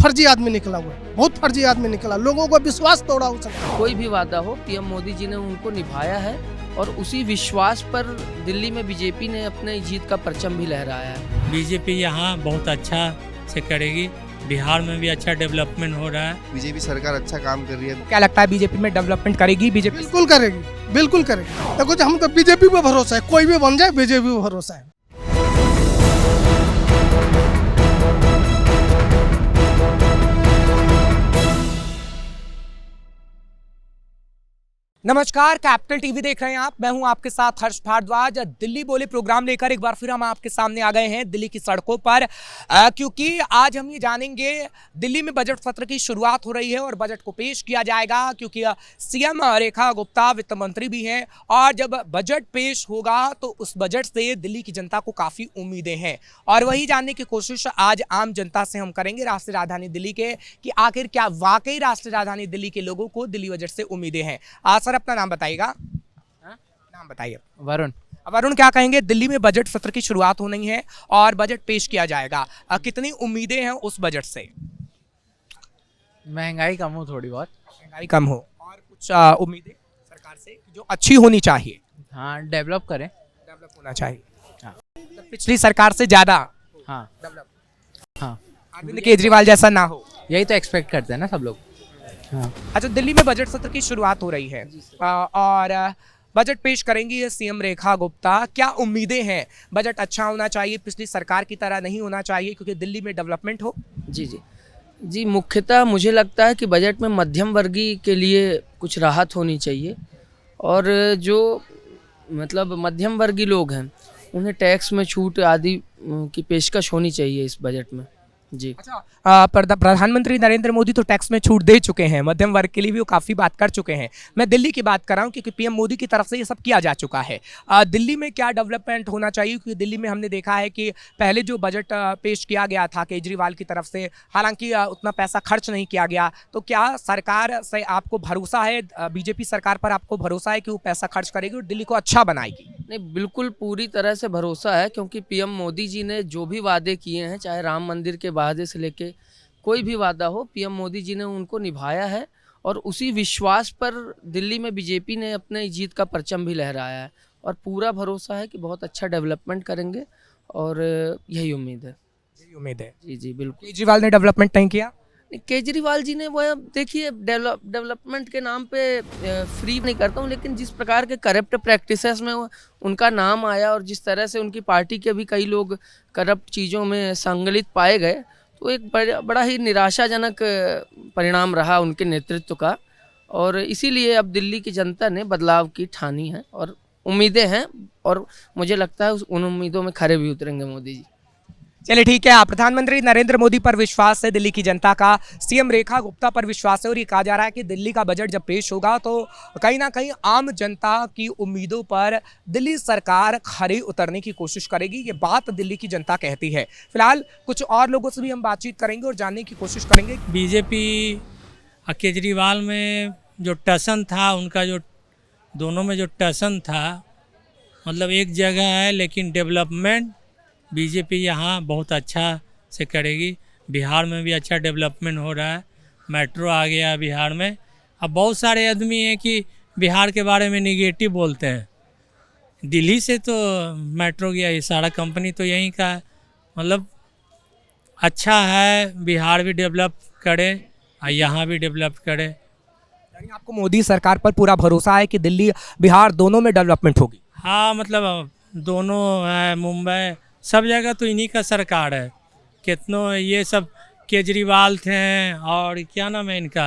फर्जी आदमी निकला हुआ है, बहुत फर्जी आदमी निकला, लोगों को विश्वास तोड़ा उसने। कोई भी वादा हो पीएम मोदी जी ने उनको निभाया है और उसी विश्वास पर दिल्ली में बीजेपी ने अपने जीत का परचम भी लहराया है। बीजेपी यहाँ बहुत अच्छा से करेगी, बिहार में भी अच्छा डेवलपमेंट हो रहा है। बीजेपी सरकार अच्छा काम कर रही है। क्या लगता है बीजेपी में डेवलपमेंट करेगी? बीजेपी बिल्कुल करेगी, बिल्कुल करेगी। देखो हम तो बीजेपी पे भरोसा है, कोई भी बन जाए बीजेपी पे भरोसा है। नमस्कार, कैपिटल टीवी देख रहे हैं आप। मैं हूं आपके साथ हर्ष भारद्वाज। दिल्ली बोले प्रोग्राम लेकर एक बार फिर हम आपके सामने आ गए हैं दिल्ली की सड़कों पर, क्योंकि आज हम ये जानेंगे दिल्ली में बजट सत्र की शुरुआत हो रही है और बजट को पेश किया जाएगा, क्योंकि सीएम रेखा गुप्ता वित्त मंत्री भी हैं और जब बजट पेश होगा तो उस बजट से दिल्ली की जनता को काफ़ी उम्मीदें हैं और वही जानने की कोशिश आज आम जनता से हम करेंगे राष्ट्रीय राजधानी दिल्ली के, कि आखिर क्या वाकई राष्ट्रीय राजधानी दिल्ली के लोगों को दिल्ली बजट से उम्मीदें हैं। सर अपना नाम बताइएगा। नाम बताइए। वरुण। वरुण, क्या कहेंगे? दिल्ली में बजट सत्र की शुरुआत होनी है और बजट पेश किया जाएगा, कितनी उम्मीदें हैं उस बजट से? महंगाई कम हो, थोड़ी बहुत महंगाई कम हो और कुछ उम्मीदें सरकार से जो अच्छी होनी चाहिए। हाँ, डेवलप करें, डेवलप होना चाहिए। हाँ। मतलब पिछली सरकार से ज्यादा हाँ डेवलप, हाँ, अरविंद केजरीवाल जैसा ना हो, यही तो एक्सपेक्ट करते हैं ना सब लोग। हाँ। अच्छा, दिल्ली में बजट सत्र की शुरुआत हो रही है और बजट पेश करेंगी सीएम रेखा गुप्ता। क्या उम्मीदें हैं? बजट अच्छा होना चाहिए, पिछली सरकार की तरह नहीं होना चाहिए क्योंकि दिल्ली में डेवलपमेंट हो। जी, मुख्यतः मुझे लगता है कि बजट में मध्यम वर्गीय के लिए कुछ राहत होनी चाहिए और जो मतलब मध्यम वर्गीय लोग हैं उन्हें टैक्स में छूट आदि की पेशकश होनी चाहिए इस बजट में। जी। अच्छा, प्रधानमंत्री नरेंद्र मोदी तो टैक्स में छूट दे चुके हैं, मध्यम वर्ग के लिए भी वो काफ़ी बात कर चुके हैं। मैं दिल्ली की बात कर रहा हूँ क्योंकि पीएम मोदी की तरफ से ये सब किया जा चुका है। दिल्ली में क्या डेवलपमेंट होना चाहिए? क्योंकि दिल्ली में हमने देखा है कि पहले जो बजट पेश किया गया था केजरीवाल की तरफ से, हालांकि उतना पैसा खर्च नहीं किया गया, तो क्या सरकार से आपको भरोसा है, बीजेपी सरकार पर आपको भरोसा है कि वो पैसा खर्च करेगी और दिल्ली को अच्छा बनाएगी? नहीं, बिल्कुल पूरी तरह से भरोसा है, क्योंकि पीएम मोदी जी ने जो भी वादे किए हैं, चाहे राम मंदिर के वादे से लेके कोई भी वादा हो, पीएम मोदी जी ने उनको निभाया है और उसी विश्वास पर दिल्ली में बीजेपी ने अपने जीत का परचम भी लहराया है और पूरा भरोसा है कि बहुत अच्छा डेवलपमेंट करेंगे और यही उम्मीद है। यही उम्मीद है। जी बिल्कुल। केजरीवाल ने डेवलपमेंट नहीं किया? केजरीवाल जी ने वो, देखिए, डेवलपमेंट के नाम पे फ्री नहीं करता हूँ, लेकिन जिस प्रकार के करप्ट प्रैक्टिसेस में उनका नाम आया और जिस तरह से उनकी पार्टी के भी कई लोग करप्ट चीज़ों में संगलित पाए गए, तो एक बड़ा ही निराशाजनक परिणाम रहा उनके नेतृत्व का और इसीलिए अब दिल्ली की जनता ने बदलाव की ठानी है और उम्मीदें हैं और मुझे लगता है उन उम्मीदों में खरे भी उतरेंगे मोदी जी। चलिए ठीक है, प्रधानमंत्री नरेंद्र मोदी पर विश्वास है दिल्ली की जनता का, सीएम रेखा गुप्ता पर विश्वास है और ये कहा जा रहा है कि दिल्ली का बजट जब पेश होगा तो कहीं ना कहीं आम जनता की उम्मीदों पर दिल्ली सरकार खरे उतरने की कोशिश करेगी। ये बात दिल्ली की जनता कहती है। फिलहाल कुछ और लोगों से भी हम बातचीत करेंगे और जानने की कोशिश करेंगे। बीजेपी और केजरीवाल में जो टसन था, उनका जो दोनों में जो टसन था, मतलब एक जगह है, लेकिन डेवलपमेंट बीजेपी यहाँ बहुत अच्छा से करेगी। बिहार में भी अच्छा डेवलपमेंट हो रहा है, मेट्रो आ गया बिहार में। अब बहुत सारे आदमी हैं कि बिहार के बारे में निगेटिव बोलते हैं। दिल्ली से तो मेट्रो गया, ये सारा कंपनी तो यहीं का है, मतलब अच्छा है। बिहार भी डेवलप करे और यहाँ भी डेवलप करे। यानी आपको मोदी सरकार पर पूरा भरोसा है कि दिल्ली बिहार दोनों में डेवलपमेंट होगी? हाँ, मतलब दोनों है, मुंबई सब जगह तो इन्हीं का सरकार है। कितनों ये सब केजरीवाल थे और क्या नाम है इनका,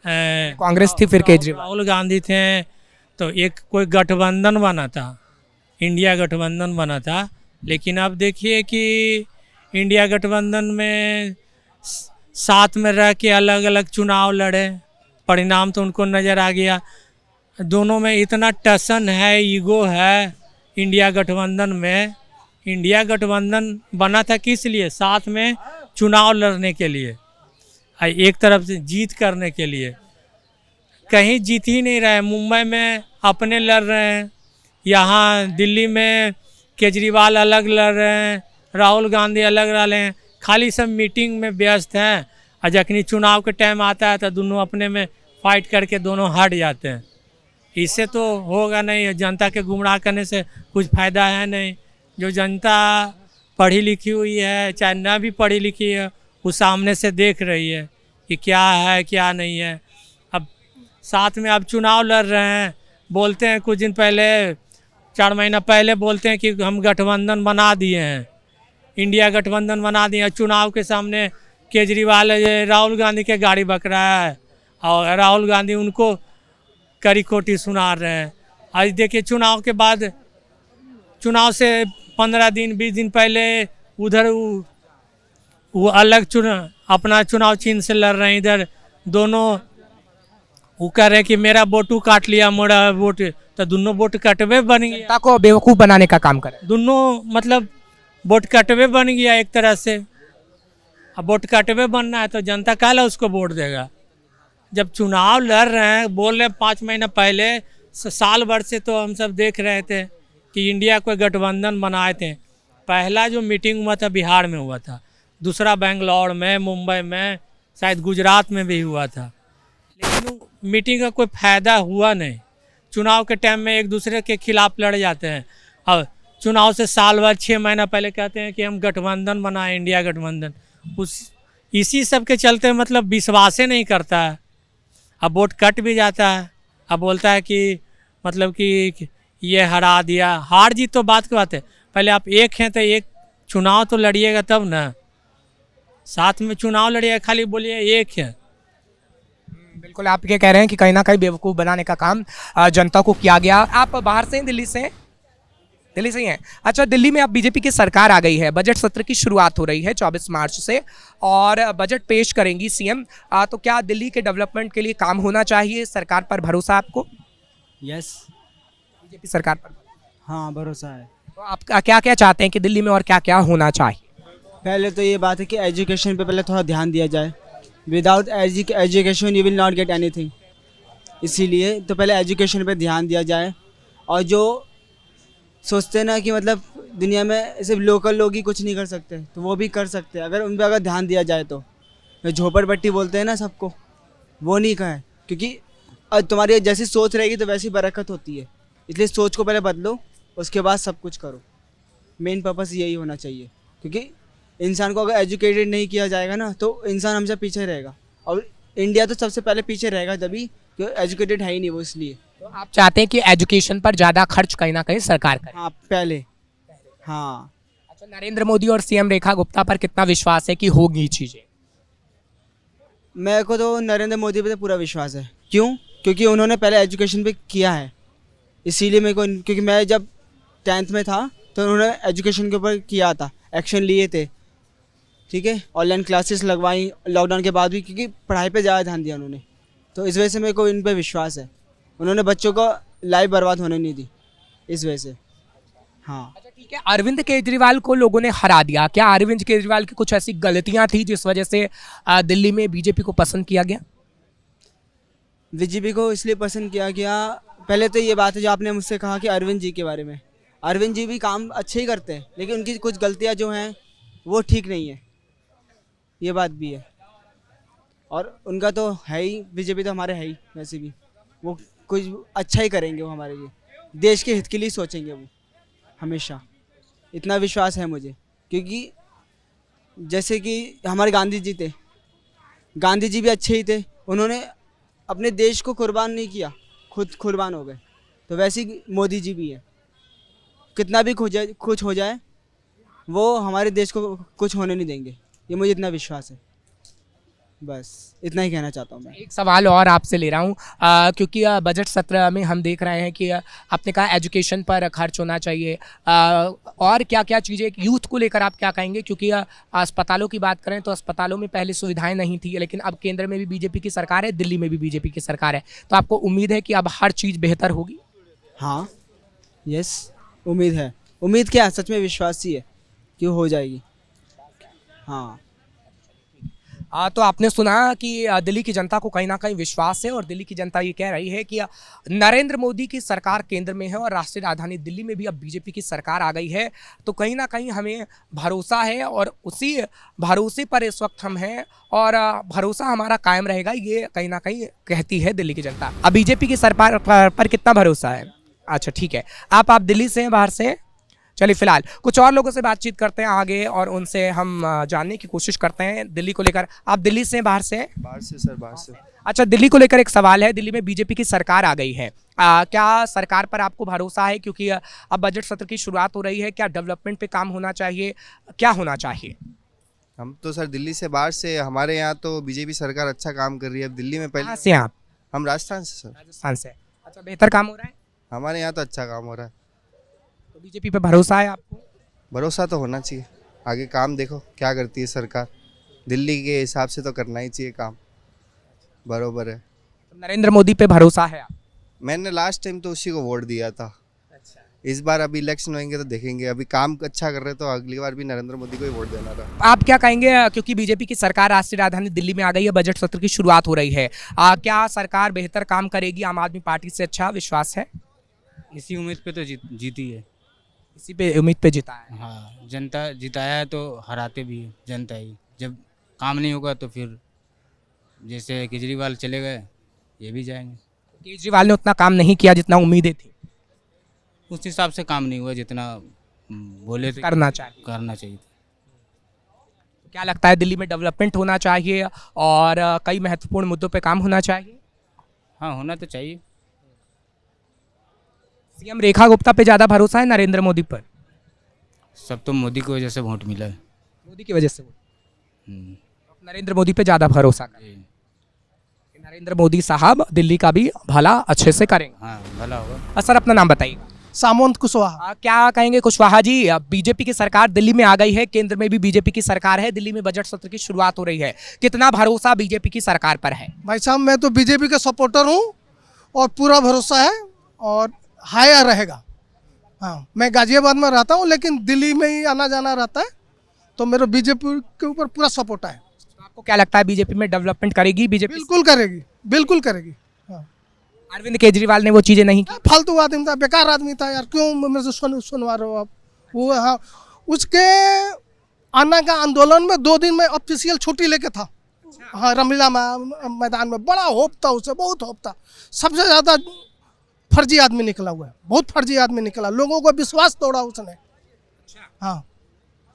कांग्रेस थी, फिर केजरीवाल, राहुल गांधी थे, तो एक कोई गठबंधन बना था, इंडिया गठबंधन बना था। लेकिन अब देखिए कि इंडिया गठबंधन में साथ में रह के अलग अलग चुनाव लड़े, परिणाम तो उनको नज़र आ गया। दोनों में इतना टसन है, ईगो है इंडिया गठबंधन में। इंडिया गठबंधन बना था किस लिए? साथ में चुनाव लड़ने के लिए, एक तरफ से जीत करने के लिए। कहीं जीत ही नहीं रहे। मुंबई में अपने लड़ रहे हैं, यहाँ दिल्ली में केजरीवाल अलग लड़ रहे हैं, राहुल गांधी अलग लड़ रहे हैं, खाली सब मीटिंग में व्यस्त हैं और जखनी चुनाव के टाइम आता है तो दोनों अपने में फाइट करके दोनों हट जाते हैं। इससे तो होगा नहीं, जनता के गुमराह करने से कुछ फ़ायदा है नहीं। जो जनता पढ़ी लिखी हुई है चाहे ना भी पढ़ी लिखी है, वो सामने से देख रही है कि क्या है क्या नहीं है। अब साथ में अब चुनाव लड़ रहे हैं, बोलते हैं कुछ दिन पहले 4 महीना पहले बोलते हैं कि हम गठबंधन बना दिए हैं, इंडिया गठबंधन बना दिए हैं। चुनाव के सामने केजरीवाल राहुल गांधी के गाड़ी बक रहा है और राहुल गांधी उनको कड़ी खोटी सुना रहे हैं। आज देखिए चुनाव के बाद, चुनाव से 15 दिन 20 दिन पहले उधर वो अलग अपना चुनाव चिन्ह से लड़ रहे हैं, इधर दोनों वो कह रहे हैं कि मेरा वोटू काट लिया, मेरा वोट, तो दोनों वोट कटवे बन गया। जनता को बेवकूफ बनाने का काम करे। दोनों मतलब वोट कटवे बन गया एक तरह से। अब वोट कटवे बनना है तो जनता काला उसको वोट देगा। जब चुनाव लड़ रहे हैं, बोल रहे 5 महीना पहले, साल भर से तो हम सब देख रहे थे कि इंडिया को गठबंधन बनाए थे। पहला जो मीटिंग हुआ था बिहार में हुआ था, दूसरा बेंगलोर में, मुंबई में, शायद गुजरात में भी हुआ था, लेकिन मीटिंग का कोई फ़ायदा हुआ नहीं। चुनाव के टाइम में एक दूसरे के खिलाफ लड़ जाते हैं और चुनाव से साल भर 6 महीना पहले कहते हैं कि हम गठबंधन बनाए, इंडिया गठबंधन। इसी सब के चलते मतलब विश्वास ही नहीं करता है। अब वोट कट भी जाता है, अब बोलता है कि मतलब कि ये हरा दिया। हार जीत तो बात की बात है, पहले आप एक हैं तो एक चुनाव तो लड़िएगा तब ना, साथ में चुनाव लड़िएगा, खाली बोलिए एक है। बिल्कुल, आप ये कह रहे हैं कि कहीं ना कहीं बेवकूफ़ बनाने का काम जनता को किया गया। आप बाहर से हैं, दिल्ली से हैं? दिल्ली से ही हैं। अच्छा, दिल्ली में अब बीजेपी की सरकार आ गई है, बजट सत्र की शुरुआत हो रही है 24 मार्च से और बजट पेश करेंगी सीएम। तो क्या दिल्ली के डेवलपमेंट के लिए काम होना चाहिए? सरकार पर भरोसा आपको? यस, बीजेपी सरकार पर? हाँ भरोसा है। तो आप क्या क्या चाहते हैं कि दिल्ली में और क्या क्या होना चाहिए? पहले तो ये बात है कि एजुकेशन पे पहले थोड़ा ध्यान दिया जाए। Without education you will not get anything. इसीलिए तो पहले एजुकेशन पे ध्यान दिया जाए। और जो सोचते हैं ना कि मतलब दुनिया में सिर्फ लोकल लोग ही कुछ नहीं कर सकते, तो वो भी कर सकते हैं अगर उन पर अगर ध्यान दिया जाए तो। झोपड़पट्टी बोलते हैं ना सबको, वो नहीं कहे, क्योंकि तुम्हारी जैसी सोच रहेगी तो वैसी बरकत होती है। इसलिए सोच को पहले बदलो, उसके बाद सब कुछ करो। मेन पर्पस यही होना चाहिए, क्योंकि इंसान को अगर एजुकेटेड नहीं किया जाएगा ना तो इंसान हमेशा पीछे रहेगा। और इंडिया तो सबसे पहले पीछे रहेगा तभी, क्योंकि एजुकेटेड है ही नहीं वो, इसलिए। तो आप चाहते हैं कि एजुकेशन पर ज़्यादा खर्च कहीं ना कहीं सरकार करे? हाँ पहले, हाँ। अच्छा, नरेंद्र मोदी और सीएम रेखा गुप्ता पर कितना विश्वास है कि होगी चीज़ें? मेरे को तो नरेंद्र मोदी पे तो पूरा विश्वास है। क्यों? क्योंकि उन्होंने पहले एजुकेशन पे किया है, इसीलिए मेरे को, क्योंकि मैं जब 10th में था तो उन्होंने एजुकेशन के ऊपर किया था, एक्शन लिए थे। ठीक है, ऑनलाइन क्लासेस लगवाई लॉकडाउन के बाद भी, क्योंकि पढ़ाई पे ज़्यादा ध्यान दिया उन्होंने। तो इस वजह से मेरे को इन पे विश्वास है। उन्होंने बच्चों को लाइफ बर्बाद होने नहीं दी, इस वजह से। हाँ। अच्छा ठीक है, अरविंद केजरीवाल को लोगों ने हरा दिया। क्या अरविंद केजरीवाल की कुछ ऐसी गलतियां थी जिस वजह से दिल्ली में बीजेपी को पसंद किया गया? बीजेपी को इसलिए पसंद किया गया, पहले तो ये बात है जो आपने मुझसे कहा कि अरविंद जी के बारे में। अरविंद जी भी काम अच्छे ही करते हैं, लेकिन उनकी कुछ गलतियां जो हैं वो ठीक नहीं है, ये बात भी है। और उनका तो है ही, बीजेपी तो हमारे है ही, वैसे भी वो कुछ अच्छा ही करेंगे, वो हमारे लिए देश के हित के लिए सोचेंगे वो हमेशा, इतना विश्वास है मुझे। क्योंकि जैसे कि हमारे गांधी जी थे, गांधी जी भी अच्छे ही थे, उन्होंने अपने देश को कुर्बान नहीं किया, खुद कुर्बान हो गए। तो वैसे ही मोदी जी भी है, कितना भी कुछ हो जाए वो हमारे देश को कुछ होने नहीं देंगे, ये मुझे इतना विश्वास है। बस इतना ही कहना चाहता हूँ मैं। एक सवाल और आपसे ले रहा हूँ, क्योंकि बजट सत्र में हम देख रहे हैं कि आपने कहा एजुकेशन पर खर्च होना चाहिए, और क्या क्या चीज़ें यूथ को लेकर आप क्या कहेंगे? क्योंकि अस्पतालों की बात करें तो अस्पतालों में पहले सुविधाएं नहीं थी, लेकिन अब केंद्र में भी बीजेपी की सरकार है, दिल्ली में भी बीजेपी की सरकार है, तो आपको उम्मीद है कि अब हर चीज़ बेहतर होगी? हाँ, यस, उम्मीद है। उम्मीद क्या, सच में विश्वास ही है कि हो जाएगी। हाँ। तो आपने सुना कि दिल्ली की जनता को कहीं ना कहीं विश्वास है और दिल्ली की जनता ये कह रही है कि नरेंद्र मोदी की सरकार केंद्र में है और राष्ट्रीय राजधानी दिल्ली में भी अब बीजेपी की सरकार आ गई है। तो कहीं ना कहीं हमें भरोसा है और उसी भरोसे पर इस वक्त हम हैं और भरोसा हमारा कायम रहेगा, ये कहीं ना कहीं कहती है दिल्ली की जनता। अब बीजेपी की सरकार पर कितना भरोसा है? अच्छा ठीक है, आप दिल्ली से हैं, बाहर से हैं? चलिए फिलहाल कुछ और लोगों से बातचीत करते हैं आगे और उनसे हम जानने की कोशिश करते हैं दिल्ली को लेकर। आप दिल्ली से हैं, बाहर से हैं? बाहर से सर, बाहर से। अच्छा, दिल्ली को लेकर एक सवाल है। दिल्ली में बीजेपी की सरकार आ गई है, क्या सरकार पर आपको भरोसा है? क्योंकि अब बजट सत्र की शुरुआत हो रही है, क्या डेवलपमेंट पे काम होना चाहिए, क्या होना चाहिए? हम तो सर दिल्ली से, बाहर से। हमारे यहाँ तो बीजेपी सरकार अच्छा काम कर रही है। अब दिल्ली में कहाँ पहले से हैं आप? हम राजस्थान से सर। राजस्थान से। अच्छा, बेहतर काम हो रहा है? हमारे यहाँ तो अच्छा काम हो रहा है। तो बीजेपी पे भरोसा है आपको? भरोसा तो होना चाहिए। आगे काम देखो क्या करती है सरकार। दिल्ली के हिसाब से तो करना ही चाहिए काम, बरोबर है। तो नरेंद्र मोदी पे भरोसा है आप? मैंने लास्ट टाइम तो उसी को वोट दिया था। अच्छा, इस बार अभी इलेक्शन होंगे तो देखेंगे। अभी काम अच्छा कर रहे तो अगली बार भी नरेंद्र मोदी को ही वोट देना था। आप क्या कहेंगे, क्योंकि बीजेपी की सरकार राष्ट्रीय राजधानी दिल्ली में आ गई है, बजट सत्र की शुरुआत हो रही है, क्या सरकार बेहतर काम करेगी? आम आदमी पार्टी से अच्छा विश्वास है? इसी उम्मीद पे तो जीती है। इसी पे उम्मीद पे जीता है। हाँ, जनता जिताया है तो हराते भी है जनता ही। जब काम नहीं होगा तो फिर जैसे केजरीवाल चले गए, ये भी जाएंगे। केजरीवाल ने उतना काम नहीं किया जितना उम्मीदें थी, उस हिसाब से काम नहीं हुआ जितना बोले थे करना चाहिए। करना चाहिए था। क्या लगता है, दिल्ली में डेवलपमेंट होना चाहिए और कई महत्वपूर्ण मुद्दों पे काम होना चाहिए? हाँ, होना तो चाहिए। सीएम रेखा गुप्ता पे ज्यादा भरोसा है नरेंद्र मोदी पर? सब तो मोदी की वजह से वोट मिला है। मोदी की वजह से हम्म, नरेंद्र मोदी पे ज्यादा भरोसा करें। जी। नरेंद्र मोदी साहब दिल्ली का भी भला अच्छे से करेंगे। हाँ, भला होगा। सर, अपना नाम बताइए। सामंत कुशवाहा। क्या कहेंगे कुशवाहा जी, बीजेपी की सरकार दिल्ली में आ गई है, केंद्र में भी बीजेपी की सरकार है, दिल्ली में बजट सत्र की शुरुआत हो रही है, कितना भरोसा बीजेपी की सरकार पर है? भाई साहब, मैं तो बीजेपी का सपोर्टर हूँ और पूरा भरोसा है और हाया रहेगा। हाँ, मैं गाजियाबाद में रहता हूँ लेकिन दिल्ली में ही आना जाना रहता है, तो मेरा बीजेपी के ऊपर पूरा सपोर्ट है। आपको क्या लगता है, बीजेपी में डेवलपमेंट करेगी बीजेपी? बिल्कुल करेगी, बिल्कुल करेगी। हाँ, अरविंद केजरीवाल ने वो चीजें नहीं की। फालतू आदमी था, बेकार आदमी था यार, क्यों मेरे से सुनवा रहे हो आप? वो हाँ, उसके आना का आंदोलन में 2 दिन में ऑफिशियल छुट्टी लेके था। हाँ, रामलीला मैदान में बड़ा होप था उसे, बहुत होप था। सबसे ज़्यादा फर्जी आदमी निकला हुआ है, बहुत फर्जी आदमी निकला। लोगों को विश्वास तोड़ा उसने। हाँ,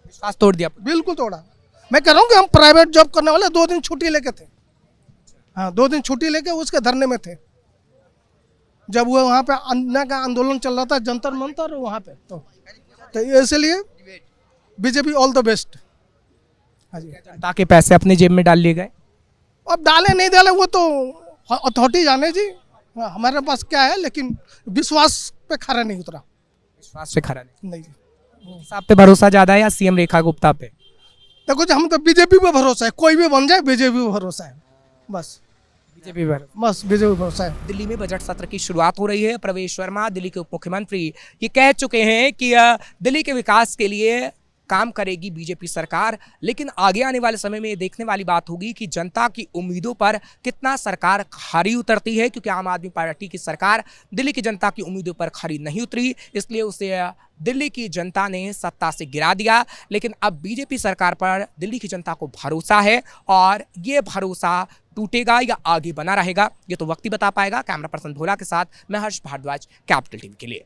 विश्वास तोड़ दिया। बिल्कुल तोड़ा। मैं कह रहा हूँ कि हम प्राइवेट जॉब करने वाले 2 दिन छुट्टी लेके थे। हाँ, 2 दिन छुट्टी लेके उसके धरने में थे जब वो वहाँ पे अन्ना का आंदोलन चल रहा था, जंतर मंतर वहाँ पे। तो इसलिए बीजेपी ऑल द बेस्ट। हाँ जी। ताकि पैसे अपने जेब में डाल लिए गए। अब डाले नहीं डाले वो तो अथॉरिटी जाने जी। हाँ, हमारे पास क्या है, लेकिन विश्वास पे खरा नहीं उतरा। विश्वास से खरा नहीं नहीं। साहब पे भरोसा ज्यादा है या सीएम रेखा गुप्ता पे? देखो जी, हम तो बीजेपी पे भरोसा है, कोई भी बन जाए बीजेपी पे भरोसा है, बस बीजेपी पर। बस बीजेपी पे भरोसा है। दिल्ली में बजट सत्र की शुरुआत हो रही है। प्रवेश वर्मा, दिल्ली के उप मुख्यमंत्री, ये कह चुके हैं कि दिल्ली के विकास के लिए काम करेगी बीजेपी सरकार, लेकिन आगे आने वाले समय में ये देखने वाली बात होगी कि जनता की उम्मीदों पर कितना सरकार खरी उतरती है, क्योंकि आम आदमी पार्टी की सरकार दिल्ली की जनता की उम्मीदों पर खरी नहीं उतरी, इसलिए उसे दिल्ली की जनता ने सत्ता से गिरा दिया। लेकिन अब बीजेपी सरकार पर दिल्ली की जनता को भरोसा है और ये भरोसा टूटेगा या आगे बना रहेगा, ये तो वक्त ही बता पाएगा। कैमरा पर्सन भोला के साथ मैं हर्ष भारद्वाज, कैपिटल टीवी के लिए।